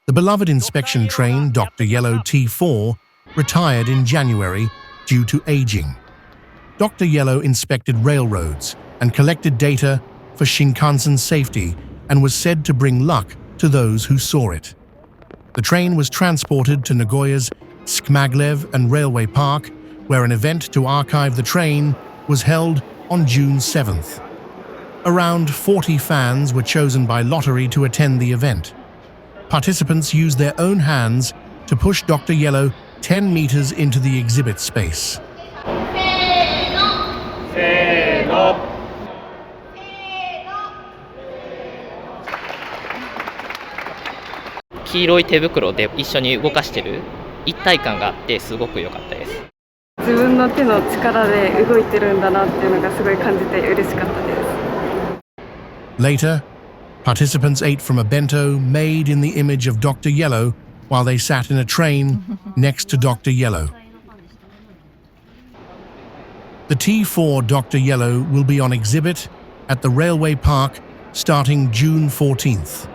The beloved inspection train Dr. Yellow T4 retired in January due to aging. Dr. Yellow inspected railroads and collected data for Shinkansen safety and was said to bring luck to those who saw it. The train was transported to Nagoya's Skmaglev and Railway Park, where an event to archive the train was held on June 7th. Around 40 fans were chosen by lottery to attend the event. Participants used their own hands to push Dr. Yellow 10 meters into the exhibit space. 黄色い手袋で一緒に動かしてる一体感があってすごく良かったです。自分の手の力で動いてるんだなっていうのがすごい感じて嬉しかったです。Later, participants ate from a bento made in the image of Dr. Yellow while they sat in a train next to Dr. Yellow. The T4 Dr. Yellow will be on exhibit at the Railway Park starting June 14th.